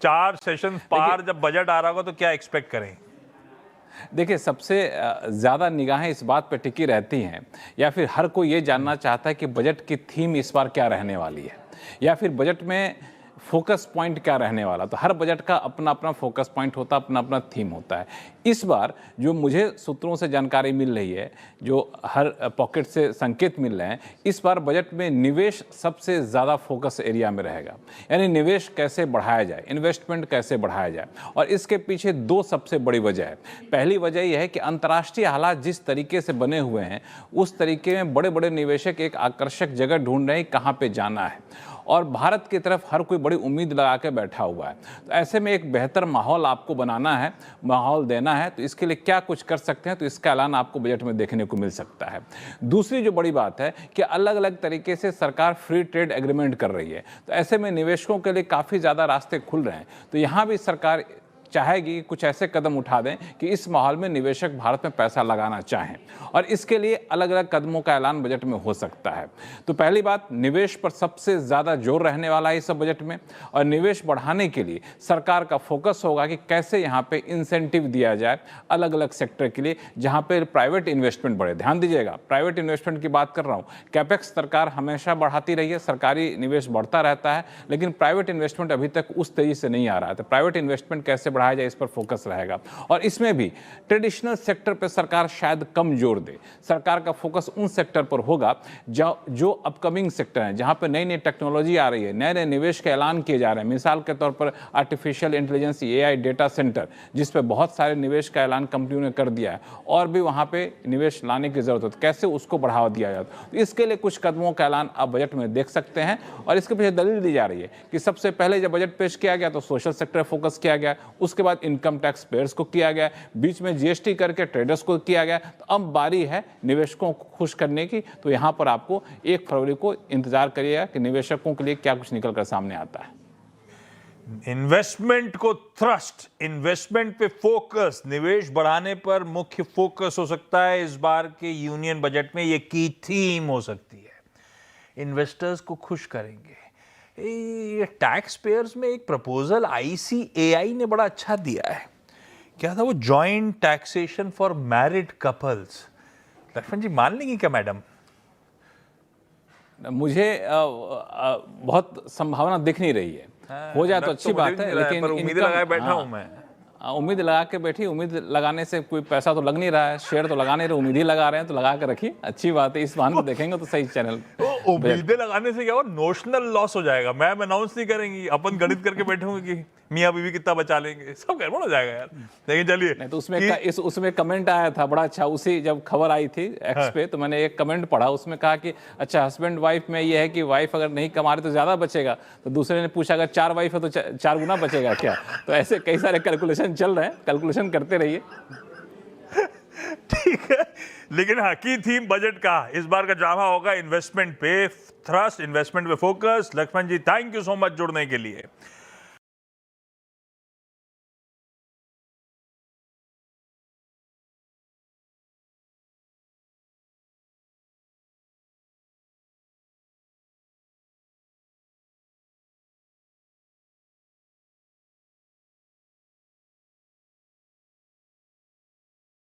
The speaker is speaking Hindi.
4 सेशन पार जब बजट आ रहा होगा तो क्या एक्सपेक्ट करें? देखिए, सबसे ज़्यादा निगाहें इस बात पे टिकी रहती हैं, या फिर हर कोई ये जानना चाहता है कि बजट की थीम इस बार क्या रहने वाली है, या फिर बजट में फोकस पॉइंट क्या रहने वाला। तो हर बजट का अपना अपना फोकस पॉइंट होता है, अपना अपना थीम होता है। इस बार जो मुझे सूत्रों से जानकारी मिल रही है, जो हर पॉकेट से संकेत मिल रहे हैं, इस बार बजट में निवेश सबसे ज़्यादा फोकस एरिया में रहेगा। यानी निवेश कैसे बढ़ाया जाए, इन्वेस्टमेंट कैसे बढ़ाया जाए। और इसके पीछे दो सबसे बड़ी वजह है। पहली वजह यह है कि अंतर्राष्ट्रीय हालात जिस तरीके से बने हुए हैं, उस तरीके में बड़े बड़े निवेशक एक आकर्षक जगह ढूंढ रहे हैं कहाँ पे जाना है, और भारत की तरफ हर कोई बड़ी उम्मीद लगा के बैठा हुआ है। तो ऐसे में एक बेहतर माहौल आपको बनाना है, माहौल देना है, तो इसके लिए क्या कुछ कर सकते हैं, तो इसका ऐलान आपको बजट में देखने को मिल सकता है। दूसरी जो बड़ी बात है कि अलग अलग तरीके से सरकार फ्री ट्रेड एग्रीमेंट कर रही है, तो ऐसे में निवेशकों के लिए काफ़ी ज़्यादा रास्ते खुल रहे हैं। तो यहाँ भी सरकार चाहेगी कि कुछ ऐसे कदम उठा दें कि इस माहौल में निवेशक भारत में पैसा लगाना चाहें, और इसके लिए अलग अलग कदमों का ऐलान बजट में हो सकता है। तो पहली बात, निवेश पर सबसे ज़्यादा जोर रहने वाला है इस बजट में, और निवेश बढ़ाने के लिए सरकार का फोकस होगा कि कैसे यहाँ पे इंसेंटिव दिया जाए अलग अलग सेक्टर के लिए, जहाँ पे प्राइवेट इन्वेस्टमेंट बढ़े। ध्यान दीजिएगा, प्राइवेट इन्वेस्टमेंट की बात कर रहा हूँ। कैपेक्स सरकार हमेशा बढ़ाती रही है, सरकारी निवेश बढ़ता रहता है, लेकिन प्राइवेट इन्वेस्टमेंट अभी तक उस तेजी से नहीं आ रहा है। तो प्राइवेट इन्वेस्टमेंट कैसे बढ़ाया जाए, इस पर फोकस रहेगा। और इसमें भी ट्रेडिशनल सेक्टर पर सरकार शायद कम जोर दे। सरकार का फोकस उन सेक्टर पर होगा जो अपकमिंग सेक्टर हैं, जहां पर नई नई टेक्नोलॉजी आ रही है, नए नए निवेश के ऐलान किए जा रहे हैं। मिसाल के तौर पर artificial intelligence, AI data centre, जिस पर बहुत सारे निवेश का ऐलान कंपनियों ने कर दिया है, और भी वहां पे निवेश लाने की जरूरत है। तो कैसे उसको बढ़ावा दिया जाए, तो इसके लिए कुछ कदमों का ऐलान आप बजट में देख सकते हैं। और इसके पीछे दलील दी जा रही है कि सबसे पहले जब बजट पेश किया गया तो सोशल सेक्टर फोकस किया गया, उसके बाद इनकम टैक्स पेयर्स को किया गया, बीच में जीएसटी करके ट्रेडर्स को किया गया। तो अब बारी है निवेशकों को खुश करने की। तो यहां पर आपको 1 फरवरी को इंतजार करिएगा कि निवेशकों के लिए क्या कुछ निकल कर सामने आता है। इन्वेस्टमेंट को थ्रस्ट, इन्वेस्टमेंट पे फोकस, निवेश बढ़ाने पर मुख्य फोकस हो सकता है इस बार के यूनियन बजट में। ये की थीम हो सकती है, इन्वेस्टर्स को खुश करेंगे। टैक्स पेयर्स में एक प्रपोजल ICAI ने बड़ा अच्छा दिया है। क्या था वो? Joint taxation for married couples. Lakshman ji, मान लेंगी क्या मैडम? मुझे बहुत संभावना दिख नहीं रही है। हो जाए तो अच्छी बात है, लेकिन उम्मीद लगाए बैठा हूं मैं। उम्मीद लगा के बैठी। उम्मीद लगाने से कोई पैसा तो लग नहीं रहा है, शेयर तो लगा नहीं रहे, उम्मीद ही लगा रहे हैं। तो लगा के रखिए, अच्छी बात है। इस बहाने को देखेंगे तो सही चैनल। उम्मीदें लगाने से क्या हो, नोशनल लॉस हो जाएगा। मैम अनाउंस नहीं करेंगी, अपन गणित करके बैठे होंगे कि मियाँ बीवी कितना बचा लेंगे, सब गड़बड़ हो जाएगा यार। लेकिन चलिए, नहीं तो उसमें कमेंट आया था बड़ा अच्छा। उसी जब खबर आई थी एक्स पे, तो मैंने एक कमेंट पढ़ा, उसमें कहा कि अच्छा, हस्बैंड वाइफ में ये है कि वाइफ अगर नहीं कमा रही तो ज्यादा बचेगा। तो दूसरे ने पूछा, अगर 4 वाइफ है तो 4 गुना बचेगा क्या? तो ऐसे कई सारे कैलकुलेशन चल रहे हैं, कैलकुलेशन करते रहिए। ठीक है, लेकिन हाँ, की थीम बजट का इस बार का ड्रामा होगा इन्वेस्टमेंट पे थ्रस्ट, इन्वेस्टमेंट पे focus. Lakshman ji, thank you so much जुड़ने के लिए।